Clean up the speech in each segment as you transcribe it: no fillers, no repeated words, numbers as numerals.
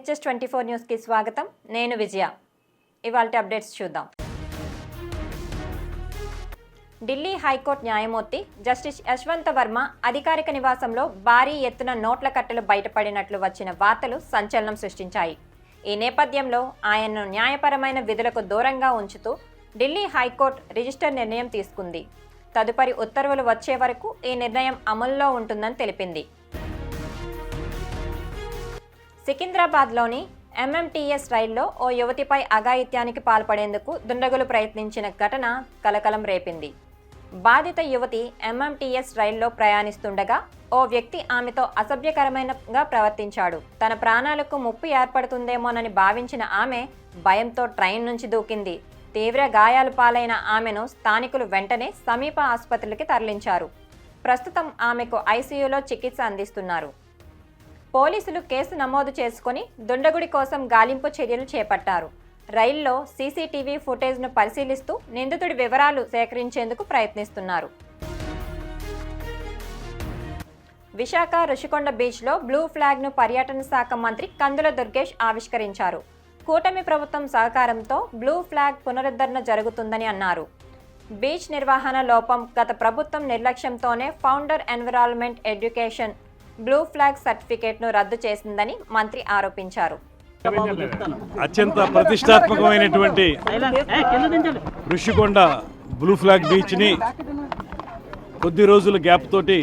HS24 news కి స్వాగతం. నేను విజయ. ఇవాల్టి అప్డేట్స్ చూద్దాం. ఢిల్లీ హైకోర్టు న్యాయమూర్తి జస్టిస్ యశ్వంత్ వర్మ అధికారిక నివాసంలో భారీ ఎత్తున నోట్ల కట్టలు బయటపడినట్లు వచ్చిన వార్తలు సంచలనం సృష్టించాయి. ఈ నేపథ్యంలో ఆయన్ను న్యాయపరమైన విధులకు దూరంగా ఉంచుతూ ఢిల్లీ హైకోర్టు రిజిస్టర్ నిర్ణయం తీసుకుంది. తదుపరి ఉత్తర్వులు వచ్చే వరకు ఈ నిర్ణయం అమల్లో ఉంటుందని తెలిపింది. సికింద్రాబాద్లోని MMTS రైల్లో ఓ యువతిపై అఘాయిత్యానికి పాల్పడేందుకు దుండగులు ప్రయత్నించిన ఘటన కలకలం రేపింది. బాధిత యువతి MMTS రైల్లో ప్రయాణిస్తుండగా ఓ వ్యక్తి ఆమెతో అసభ్యకరమైనగా ప్రవర్తించాడు. తన ప్రాణాలకు ముప్పు ఏర్పడుతుందేమోనని భావించిన ఆమె భయంతో ట్రైన్ నుంచి దూకింది. తీవ్ర గాయాలు పాలైన ఆమెను స్థానికులు వెంటనే సమీప ఆసుపత్రికి తరలించారు. ప్రస్తుతం ఆమెకు ICUలో చికిత్స అందిస్తున్నారు. పోలీసులు కేసు నమోదు చేసుకుని దుండగుడి కోసం గాలింపు చర్యలు చేపట్టారు. రైల్లో CCTV ఫుటేజ్ను పరిశీలిస్తూ నిందితుడి వివరాలు సేకరించేందుకు ప్రయత్నిస్తున్నారు. విశాఖ రుషికొండ బీచ్లో బ్లూ ఫ్లాగ్ను పర్యాటన శాఖ మంత్రి కందుల దుర్గేష్ ఆవిష్కరించారు. కూటమి ప్రభుత్వం సహకారంతో బ్లూ ఫ్లాగ్ పునరుద్ధరణ జరుగుతుందని అన్నారు. బీచ్ నిర్వహణ లోపం, గత ప్రభుత్వం నిర్లక్ష్యంతోనే founder environment education blue flag సర్టిఫికేట్ను రద్దు చేసిందని మంత్రి ఆరోపించారు. అత్యంత ప్రతిష్టాత్మకమైనటువంటి రుషికొండ బ్లూ ఫ్లాగ్ బీచ్ని కొద్ది రోజుల గ్యాప్ తోటి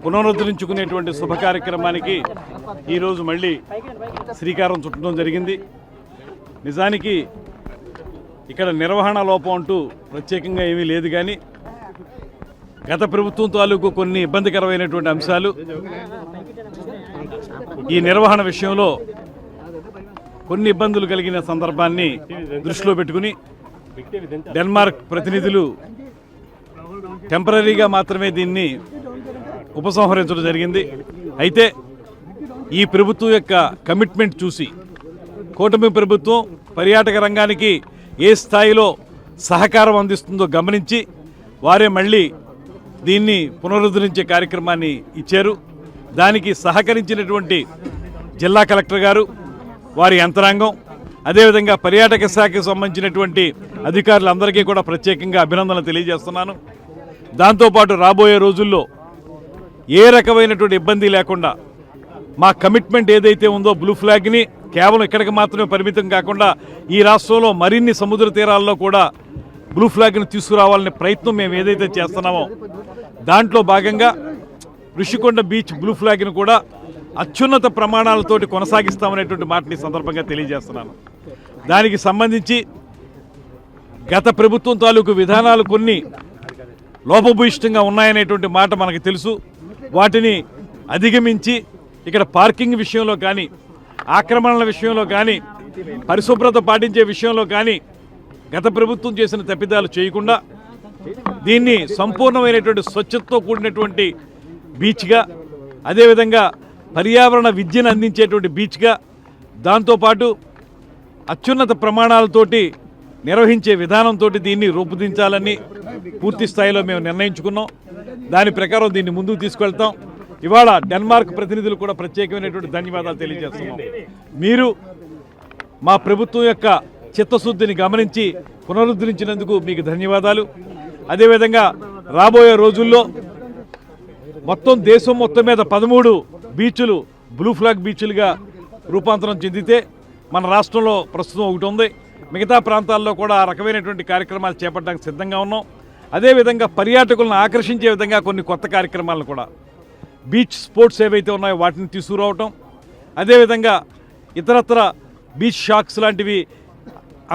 పునరుద్ధరించుకునేటువంటి శుభ కార్యక్రమానికి ఈరోజు మళ్ళీ శ్రీకారం చుట్టడం జరిగింది. నిజానికి ఇక్కడ నిర్వహణ లోపం అంటూ ప్రత్యేకంగా ఏమీ లేదు, కానీ గత ప్రభుత్వం తాలూకు కొన్ని ఇబ్బందికరమైనటువంటి అంశాలు, ఈ నిర్వహణ విషయంలో కొన్ని ఇబ్బందులు కలిగిన సందర్భాన్ని దృష్టిలో పెట్టుకుని డెన్మార్క్ ప్రతినిధులు టెంపరీగా మాత్రమే దీన్ని ఉపసంహరించడం జరిగింది. అయితే ఈ ప్రభుత్వం యొక్క కమిట్మెంట్ చూసి కూటమి ప్రభుత్వం పర్యాటక రంగానికి ఏ స్థాయిలో సహకారం అందిస్తుందో గమనించి వారే మళ్ళీ దీన్ని పునరుద్ధరించే కార్యక్రమాన్ని ఇచ్చారు. దానికి సహకరించినటువంటి జిల్లా కలెక్టర్ గారు, వారి యంత్రాంగం, అదేవిధంగా పర్యాటక శాఖకు సంబంధించినటువంటి అధికారులందరికీ కూడా ప్రత్యేకంగా అభినందనలు తెలియజేస్తున్నాను. దాంతోపాటు రాబోయే రోజుల్లో ఏ రకమైనటువంటి ఇబ్బంది లేకుండా మా కమిట్మెంట్ ఏదైతే ఉందో బ్లూ ఫ్లాగ్ని కేవలం ఇక్కడికి మాత్రమే పరిమితం కాకుండా ఈ రాష్ట్రంలో మరిన్ని సముద్ర తీరాల్లో కూడా బ్లూ ఫ్లాగ్ని తీసుకురావాలనే ప్రయత్నం మేము ఏదైతే చేస్తున్నామో దాంట్లో భాగంగా రుషికొండ బీచ్ బ్లూ ఫ్లాగ్ని కూడా అత్యున్నత ప్రమాణాలతోటి కొనసాగిస్తామనేటువంటి మాటని సందర్భంగా తెలియజేస్తున్నాను. దానికి సంబంధించి గత ప్రభుత్వం తాలూకు విధానాలు కొన్ని లోపభూయిష్టంగా ఉన్నాయనేటువంటి మాట మనకు తెలుసు. వాటిని అధిగమించి ఇక్కడ పార్కింగ్ విషయంలో కానీ, ఆక్రమణల విషయంలో కానీ, పరిశుభ్రత పాటించే విషయంలో కానీ గత ప్రభుత్వం చేసిన తప్పిదాలు చేయకుండా దీన్ని సంపూర్ణమైనటువంటి స్వచ్ఛతతో కూడినటువంటి బీచ్గా, అదేవిధంగా పర్యావరణ విద్యను అందించేటువంటి బీచ్గా, దాంతోపాటు అత్యున్నత ప్రమాణాలతోటి నిర్వహించే విధానంతో దీన్ని రూపుదించాలని పూర్తి స్థాయిలో మేము నిర్ణయించుకున్నాం. దాని ప్రకారం దీన్ని ముందుకు తీసుకెళ్తాం. ఇవాళ డెన్మార్క్ ప్రతినిధులు కూడా ప్రత్యేకమైనటువంటి ధన్యవాదాలు తెలియజేస్తున్నాం. మీరు మా ప్రభుత్వం యొక్క చిత్తశుద్ధిని గమనించి పునరుద్ధరించినందుకు మీకు ధన్యవాదాలు. అదేవిధంగా రాబోయే రోజుల్లో మొత్తం దేశం మొత్తం మీద 13 బీచ్లు బ్లూ ఫ్లాగ్ బీచ్లుగా రూపాంతరం చెందితే మన రాష్ట్రంలో ప్రస్తుతం ఒకటి ఉంది. మిగతా ప్రాంతాల్లో కూడా ఆ రకమైనటువంటి కార్యక్రమాలు చేపట్టడానికి సిద్ధంగా ఉన్నాం. అదేవిధంగా పర్యాటకులను ఆకర్షించే విధంగా కొన్ని కొత్త కార్యక్రమాలను కూడా, బీచ్ స్పోర్ట్స్ ఏవైతే ఉన్నాయో వాటిని తీసుకురావటం, అదేవిధంగా ఇతరత్ర బీచ్ షాక్స్ లాంటివి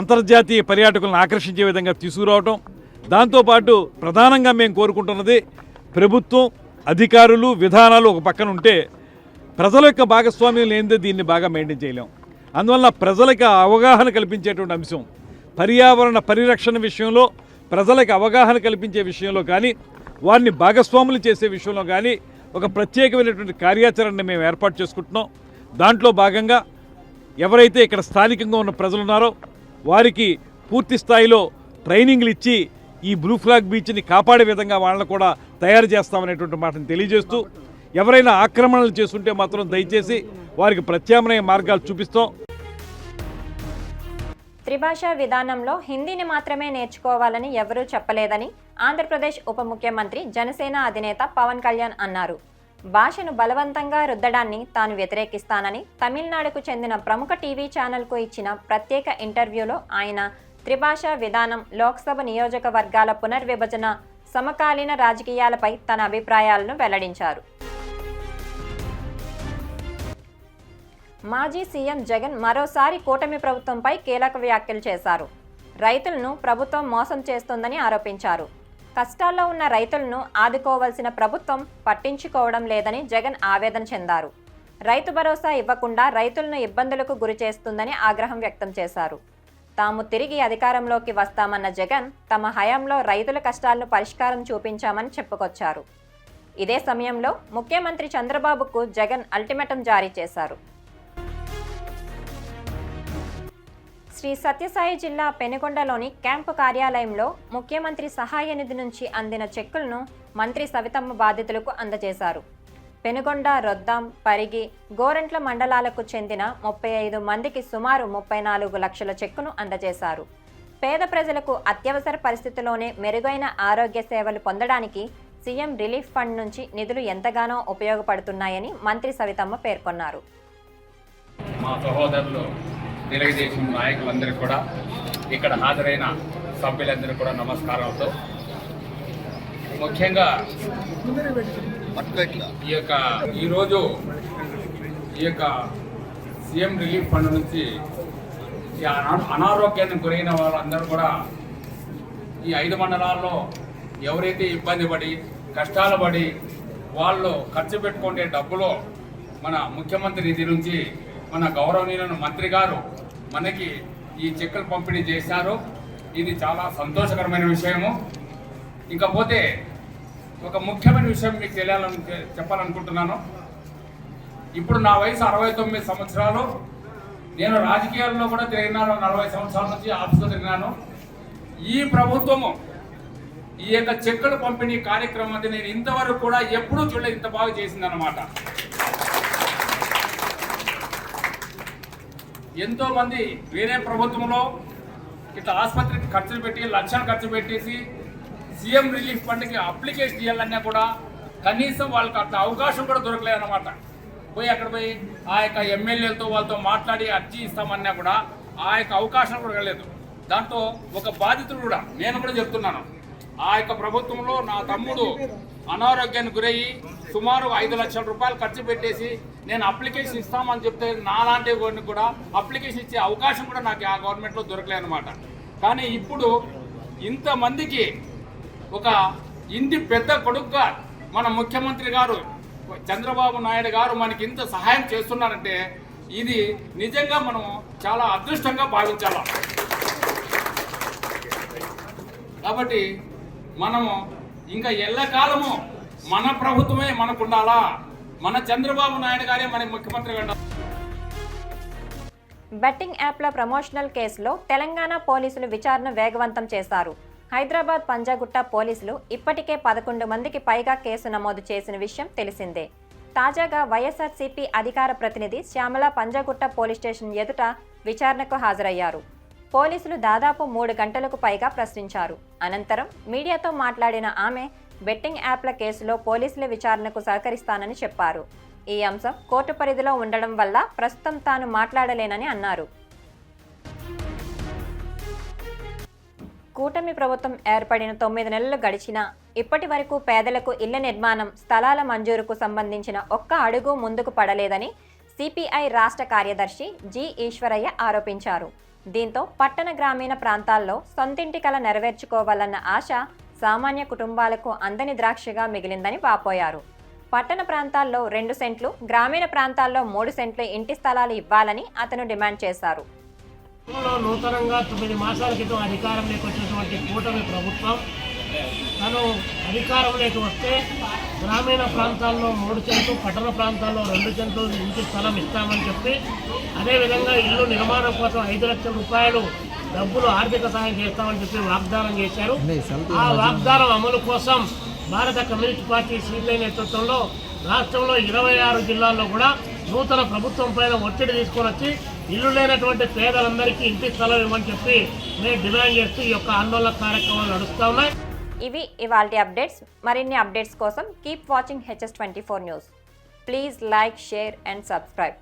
అంతర్జాతీయ పర్యాటకులను ఆకర్షించే విధంగా తీసుకురావటం. దాంతోపాటు ప్రధానంగా మేము కోరుకుంటున్నది ప్రభుత్వం, అధికారులు, విధానాలు ఒక పక్కన ఉంటే ప్రజల యొక్క భాగస్వామ్యం లేనిదే దీన్ని బాగా మెయింటైన్ చేయలేం. అందువల్ల ప్రజలకు అవగాహన కల్పించేటువంటి అంశం, పర్యావరణ పరిరక్షణ విషయంలో ప్రజలకు అవగాహన కల్పించే విషయంలో కానీ, వారిని భాగస్వాములు చేసే విషయంలో కానీ ఒక ప్రత్యేకమైనటువంటి కార్యాచరణని మేము ఏర్పాటు చేసుకుంటున్నాం. దాంట్లో భాగంగా ఎవరైతే ఇక్కడ స్థానికంగా ఉన్న ప్రజలు ఉన్నారో వారికి పూర్తి స్థాయిలో ట్రైనింగ్లు ఇచ్చి ఈ బ్లూ ఫ్లాగ్ బీచ్ని కాపాడే విధంగా వాళ్ళని కూడా తయారు చేస్తామనేటువంటి మాటను తెలియజేస్తూ, ఎవరైనా ఆక్రమణలు చేస్తుంటే మాత్రం దయచేసి వారికి ప్రత్యామ్నాయ మార్గాలు చూపిస్తాం. త్రిభాషా విధానంలో హిందీని మాత్రమే నేర్చుకోవాలని ఎవరూ చెప్పలేదని ఆంధ్రప్రదేశ్ ఉప ముఖ్యమంత్రి జనసేన అధినేత పవన్ కళ్యాణ్ అన్నారు. భాషను బలవంతంగా రుద్దడాన్ని తాను వ్యతిరేకిస్తానని తమిళనాడుకు చెందిన ప్రముఖ టీవీ ఛానల్కు ఇచ్చిన ప్రత్యేక ఇంటర్వ్యూలో ఆయన త్రిభాషా విధానం, లోక్సభ నియోజకవర్గాల పునర్విభజన, సమకాలీన రాజకీయాలపై తన అభిప్రాయాలను వెల్లడించారు. మాజీ సీఎం జగన్ మరోసారి కూటమి ప్రభుత్వంపై కీలక వ్యాఖ్యలు చేశారు. రైతులను ప్రభుత్వం మోసం చేస్తోందని ఆరోపించారు. కష్టాల్లో ఉన్న రైతులను ఆదుకోవాల్సిన ప్రభుత్వం పట్టించుకోవడం లేదని జగన్ ఆవేదన చెందారు. రైతు భరోసా ఇవ్వకుండా రైతులను ఇబ్బందులకు గురి చేస్తుందని ఆగ్రహం వ్యక్తం చేశారు. తాము తిరిగి అధికారంలోకి వస్తామన్న జగన్ తమ హయాంలో రైతుల కష్టాలను పరిష్కారం చూపించామని చెప్పుకొచ్చారు. ఇదే సమయంలో ముఖ్యమంత్రి చంద్రబాబుకు జగన్ అల్టిమేటం జారీ చేశారు. శ్రీ సత్యసాయి జిల్లా పెనుగొండలోని క్యాంపు కార్యాలయంలో ముఖ్యమంత్రి సహాయ నిధి నుంచి అందిన చెక్కులను మంత్రి సవితమ్మ బాధితులకు అందజేశారు. పెనుగొండ, రొద్దాం, పరిగి, గోరంట్ల మండలాలకు చెందిన 35 మందికి సుమారు 34 లక్షల చెక్కును అందజేశారు. పేద ప్రజలకు అత్యవసర పరిస్థితుల్లోనే మెరుగైన ఆరోగ్య సేవలు పొందడానికి సీఎం రిలీఫ్ ఫండ్ నుంచి నిధులు ఎంతగానో ఉపయోగపడుతున్నాయని మంత్రి సవితమ్మ పేర్కొన్నారు. తెలుగుదేశం నాయకులందరికీ కూడా, ఇక్కడ హాజరైన సభ్యులందరికీ కూడా నమస్కారాలతో, ముఖ్యంగా ఈరోజు ఈ యొక్క సీఎం రిలీఫ్ ఫండ్ నుంచి అనారోగ్యానికి గురైన వాళ్ళందరూ కూడా ఈ 5 మండలాల్లో ఎవరైతే ఇబ్బంది పడి కష్టాలు పడి వాళ్ళు ఖర్చు పెట్టుకునే డబ్బులో మన ముఖ్యమంత్రి నిధి నుంచి మన గౌరవనీయులైన మంత్రి గారు మనకి ఈ చెక్కులు పంపిణీ చేశారు. ఇది చాలా సంతోషకరమైన విషయము. ఇకపోతే ఒక ముఖ్యమైన విషయం మీకు చెప్పాలనుకుంటున్నాను. ఇప్పుడు నా వయసు 69 సంవత్సరాలు. నేను రాజకీయాల్లో కూడా తిరిగినాను. 40 సంవత్సరాల నుంచి ఆఫీస్లో తిరిగినాను. ఈ ప్రభుత్వము ఈ యొక్క చెక్కుల పంపిణీ కార్యక్రమం నేను ఇంతవరకు కూడా ఎప్పుడూ చూడలేదు, ఇంత బాగా చేసిందన్నమాట. ఎంతో మంది వేరే ప్రభుత్వంలో ఇట్లా ఆసుపత్రికి ఖర్చులు పెట్టి లక్షలు ఖర్చు పెట్టేసి సీఎం రిలీఫ్ ఫండ్కి అప్లికేషన్ ఇవ్వాలన్నా కూడా కనీసం వాళ్ళకి అట్లా అవకాశం కూడా దొరకలేదన్నమాట. అక్కడ పోయి ఆ యొక్క ఎమ్మెల్యేలతో వాళ్ళతో మాట్లాడి అర్జీ ఇస్తామన్నా కూడా ఆ యొక్క అవకాశం కూడా లేదు. దాంతో ఒక బాధితుడు కూడా, నేను కూడా చెప్తున్నాను, ఆ యొక్క ప్రభుత్వంలో నా తమ్ముడు అనారోగ్యానికి గురయ్యి సుమారు 5 లక్షల రూపాయలు ఖర్చు పెట్టేసి నేను అప్లికేషన్ ఇస్తామని చెప్తే నాలాంటి వాడిని కూడా అప్లికేషన్ ఇచ్చే అవకాశం కూడా నాకు ఆ గవర్నమెంట్లో దొరకలేదన్నమాట. కానీ ఇప్పుడు ఇంతమందికి ఒక ఇంటి పెద్ద కొడుకుగా మన ముఖ్యమంత్రి గారు చంద్రబాబు నాయుడు గారు మనకి ఇంత సహాయం చేస్తున్నారంటే ఇది నిజంగా మనం చాలా అదృష్టంగా భావించాలి. కాబట్టి మనము ఇంకా ఎల్లకాలము మన ప్రభుత్వమే మనకు ఉండాలా, మన చంద్రబాబు నాయుడు గారే మన ముఖ్యమంత్రి ఉండాలి. బెట్టింగ్ యాప్ల ప్రమోషనల్ కేసులో తెలంగాణ పోలీసులు విచారణ వేగవంతం చేశారు. హైదరాబాద్ పంజాగుట్ట పోలీసులు ఇప్పటికే 11 మందికి పైగా కేసు నమోదు చేసిన విషయం తెలిసిందే. తాజాగా వైఎస్ఆర్సీపీ అధికార ప్రతినిధి శ్యామల పంజాగుట్ట పోలీస్ స్టేషన్ ఎదుట విచారణకు హాజరయ్యారు. పోలీసులు దాదాపు 3 గంటలకు పైగా ప్రశ్నించారు. అనంతరం మీడియాతో మాట్లాడిన ఆమె బెట్టింగ్ యాప్ల కేసులో పోలీసుల విచారణకు సహకరిస్తానని చెప్పారు. ఈ అంశం కోర్టు పరిధిలో ఉండడం వల్ల ప్రస్తుతం తాను మాట్లాడలేనని అన్నారు. కూటమి ప్రభుత్వం ఏర్పడిన 9 నెలలు గడిచినా ఇప్పటి వరకు పేదలకు ఇళ్ల నిర్మాణం, స్థలాల మంజూరుకు సంబంధించిన ఒక్క అడుగు ముందుకు పడలేదని సిపిఐ రాష్ట్ర కార్యదర్శి జి ఈశ్వరయ్య ఆరోపించారు. దీంతో పట్టణ గ్రామీణ ప్రాంతాల్లో సొంతింటి కల నెరవేర్చుకోవాలన్న ఆశ సామాన్య కుటుంబాలకు అందని ద్రాక్షగా మిగిలిందని వాపోయారు. పట్టణ ప్రాంతాల్లో 2 సెంట్లు, గ్రామీణ ప్రాంతాల్లో 3 సెంట్లు ఇంటి స్థలాలు ఇవ్వాలని అతను డిమాండ్ చేశారు. నూతనంగా 9 మాసాల క్రితం అధికారంలోకి వచ్చినటువంటి కూటమి ప్రభుత్వం తను అధికారంలోకి వస్తే గ్రామీణ ప్రాంతాల్లో 3 సెంట్లు, పట్టణ ప్రాంతాల్లో 2 సెంట్లు ఇంటి స్థలం ఇస్తామని చెప్పి, అదేవిధంగా ఇల్లు నిర్మాణం కోసం 5 లక్షల రూపాయలు డబ్బులు ఆర్థిక సహాయం చేస్తామని చెప్పి వాగ్దానం చేశారు. ఆ వాగ్దానం అమలు కోసం భారత కమ్యూనిస్ట్ పార్టీ సిపిఐ నేతృత్వంలో రాష్ట్రంలో 26 జిల్లాల్లో కూడా నూతన ప్రభుత్వం పైన ఒత్తిడి తీసుకొని వచ్చి ఇల్లు లేనటువంటి పేదలందరికీ ఇంటి స్థలం ఇవ్వమని చెప్పి మేము డిమాండ్ చేస్తూ ఈ యొక్క ఆందోళన కార్యక్రమాలు నడుస్తూ ఉన్నాయి. ఇవి ఇవాల్టి అప్డేట్స్. మరిన్ని అప్డేట్స్ కోసం keep watching HS24 news. Please like, share and subscribe.